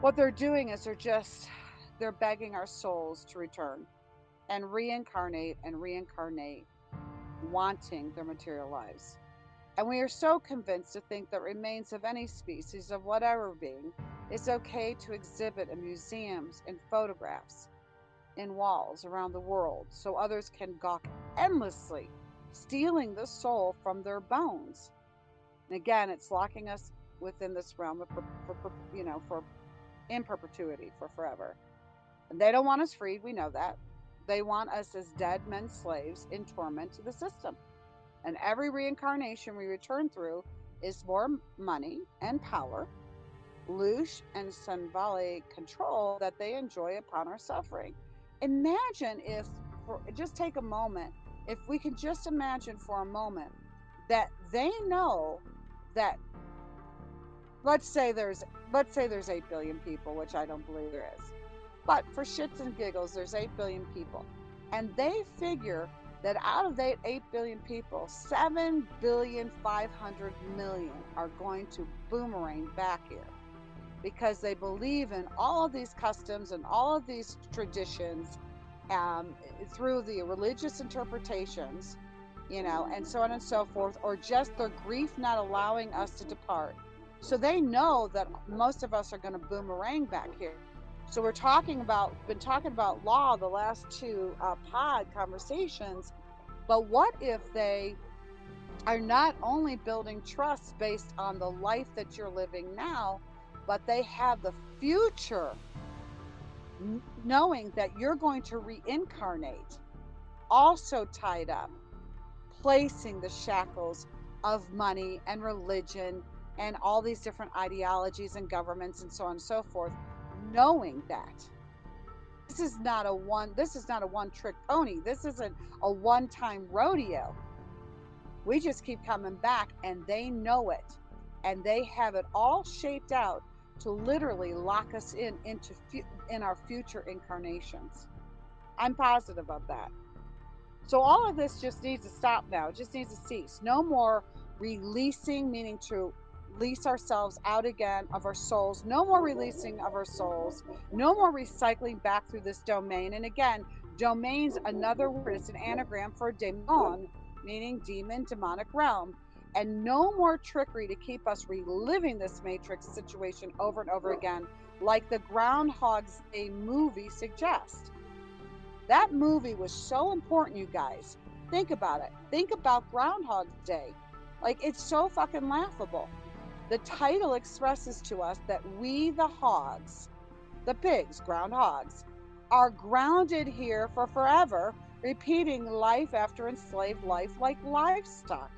What they're doing is they're begging our souls to return and reincarnate, wanting their material lives. And we are so convinced to think that remains of any species of whatever being is okay to exhibit in museums and photographs in walls around the world so others can gawk endlessly, stealing the soul from their bones. And again, it's locking us within this realm of, for in perpetuity, for forever. And they don't want us freed, we know that. They want us as dead men slaves in torment to the system. And every reincarnation we return through is more money and power, loosh and symbolic control that they enjoy upon our suffering. Imagine if, just take a moment, if we can just imagine for a moment that they know that, let's say there's 8 billion people, which I don't believe there is. But for shits and giggles, there's 8 billion people. And they figure that out of that 8 billion people, 7 billion 500 million are going to boomerang back here because they believe in all of these customs and all of these traditions, through the religious interpretations, and so on and so forth, or just their grief not allowing us to depart. So they know that most of us are going to boomerang back here. So been talking about law the last two pod conversations, but what if they are not only building trust based on the life that you're living now, but they have the future, knowing that you're going to reincarnate, also tied up, placing the shackles of money and religion and all these different ideologies and governments and so on and so forth, knowing that this is not a one trick pony. This isn't a one time rodeo. We just keep coming back and they know it. And they have it all shaped out to literally lock us in our future incarnations. I'm positive of that. So all of this just needs to stop now. It just needs to cease. No more releasing, meaning to release ourselves out again of our souls. No more releasing of our souls. No more recycling back through this domain. And again, domain's another word. It's an anagram for demon, meaning demon, demonic realm. And no more trickery to keep us reliving this matrix situation over and over again, like the Groundhog's Day movie suggests. That movie was so important, you guys. Think about it. Think about Groundhog's Day. Like, it's so fucking laughable. The title expresses to us that we, the hogs, the pigs, groundhogs, are grounded here for forever, repeating life after enslaved life like livestock.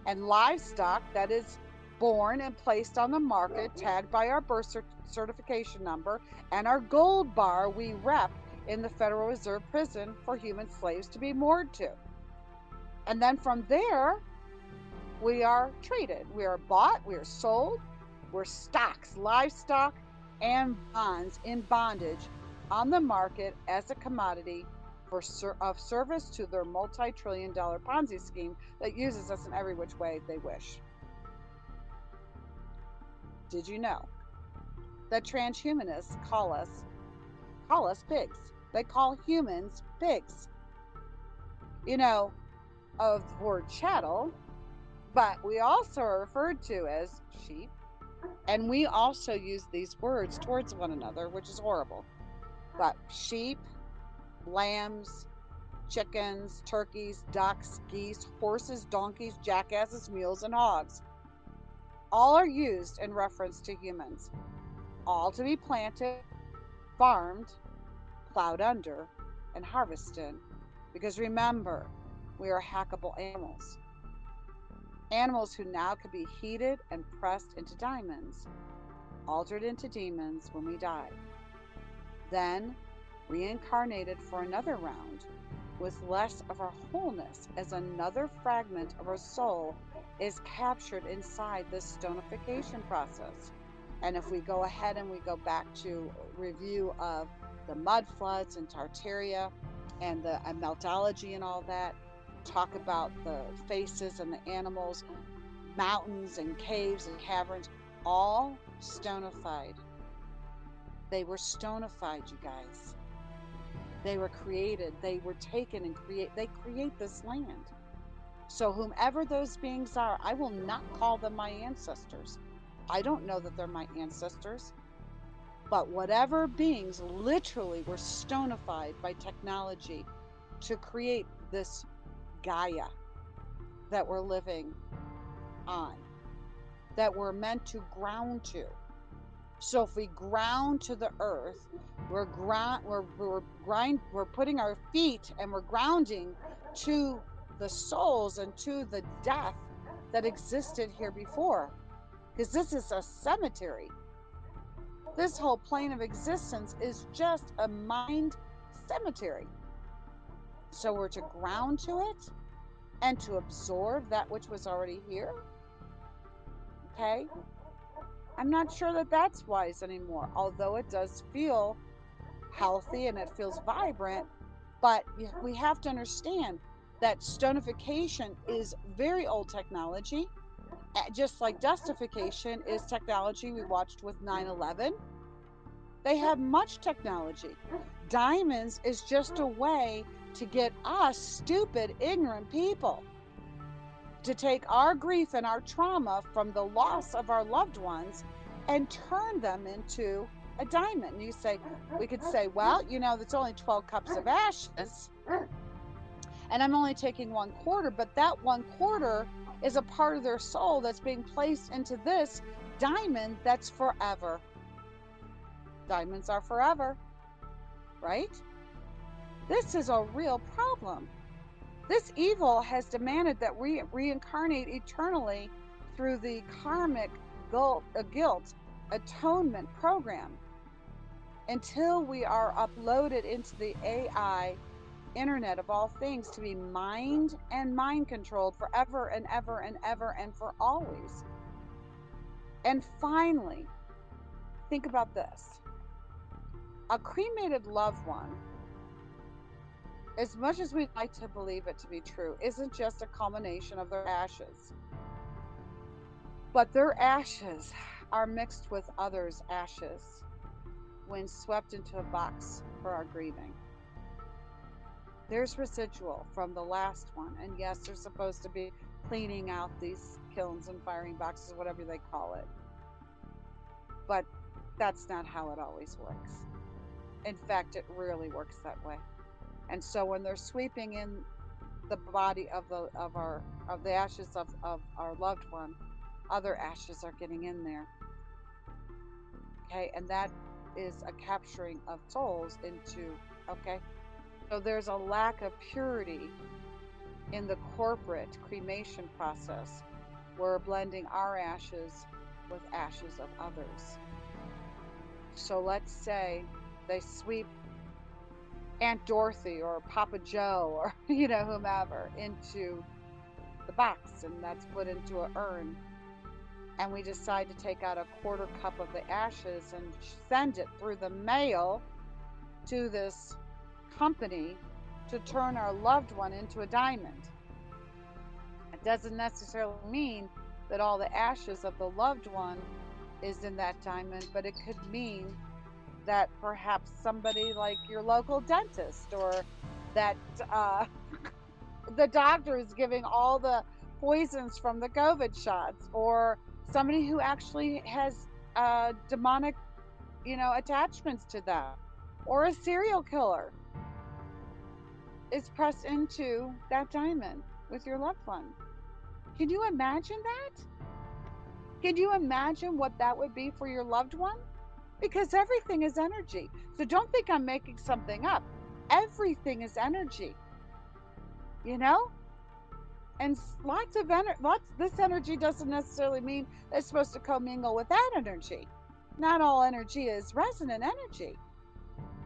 And livestock that is born and placed on the market, tagged by our birth certification number and our gold bar we rep in the Federal Reserve Prison for human slaves to be moored to. And then from there, we are traded. We are bought, we are sold, we're stocks, livestock, and bonds in bondage on the market as a commodity of service to their multi-trillion-dollar Ponzi scheme that uses us in every which way they wish. Did you know that transhumanists call us pigs? They call humans pigs. You know, of the word chattel, but we also are referred to as sheep. And we also use these words towards one another, which is horrible. But sheep, lambs, chickens, turkeys, ducks, geese, horses, donkeys, jackasses, mules, and hogs all are used in reference to humans, all to be planted, farmed, plowed under, and harvested. Because remember, we are hackable animals. Animals who now could be heated and pressed into diamonds, altered into demons when we die, then reincarnated for another round with less of our wholeness as another fragment of our soul is captured inside this stonification process. And if we go ahead and we go back to review of the mud floods in Tartaria and the meltology and all that, talk about the faces and the animals, mountains and caves and caverns, all stonified. They were stonified, you guys. They were created. They were taken and they create this land. So whomever those beings are, I will not call them my ancestors. I don't know that they're my ancestors. But whatever beings literally were stonified by technology to create this Gaia that we're living on, that we're meant to ground to. So if we ground to the earth, we're putting our feet and we're grounding to the souls and to the death that existed here before. Because this is a cemetery. This whole plane of existence is just a mind cemetery. So we're to ground to it and to absorb that which was already here. Okay? I'm not sure that that's wise anymore, although it does feel healthy and it feels vibrant. But we have to understand that stonification is very old technology, just like dustification is technology we watched with 9/11. They have much technology. Diamonds is just a way to get us stupid, ignorant people to take our grief and our trauma from the loss of our loved ones and turn them into a diamond. You say, we could say, well, that's only 12 cups of ashes, and I'm only taking 1/4, but that 1/4 is a part of their soul that's being placed into this diamond that's forever. Diamonds are forever, right? This is a real problem. This evil has demanded that we reincarnate eternally through the karmic guilt atonement program until we are uploaded into the AI internet of all things to be mind and mind controlled forever and ever and ever and for always. And finally, think about this. A cremated loved one, as much as we'd like to believe it to be true, isn't just a culmination of their ashes. But their ashes are mixed with others' ashes when swept into a box for our grieving. There's residual from the last one. And yes, they're supposed to be cleaning out these kilns and firing boxes, whatever they call it. But that's not how it always works. In fact, it rarely works that way. And so when they're sweeping in the body of the ashes of our loved one, other ashes are getting in there. Okay, and that is a capturing of souls into, okay? So there's a lack of purity in the corporate cremation process. We're blending our ashes with ashes of others. So let's say they sweep Aunt Dorothy or Papa Joe or, whomever into the box, and that's put into an urn. And we decide to take out a 1/4 cup of the ashes and send it through the mail to this company to turn our loved one into a diamond. It doesn't necessarily mean that all the ashes of the loved one is in that diamond, but it could mean that perhaps somebody like your local dentist, or that the doctor is giving all the poisons from the COVID shots, or somebody who actually has demonic, attachments to them, or a serial killer is pressed into that diamond with your loved one. Can you imagine that? Can you imagine what that would be for your loved one? Because everything is energy. So don't think I'm making something up. Everything is energy, you know? And lots of this energy doesn't necessarily mean it's supposed to commingle with that energy. Not all energy is resonant energy.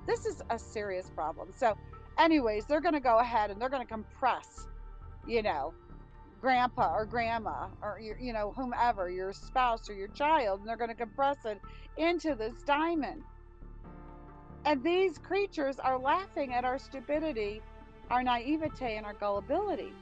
This is a serious problem. So, anyways, they're going to go ahead and they're going to compress, grandpa or grandma or whomever, your spouse or your child, and they're going to compress it into this diamond. And these creatures are laughing at our stupidity, our naivete, and our gullibility.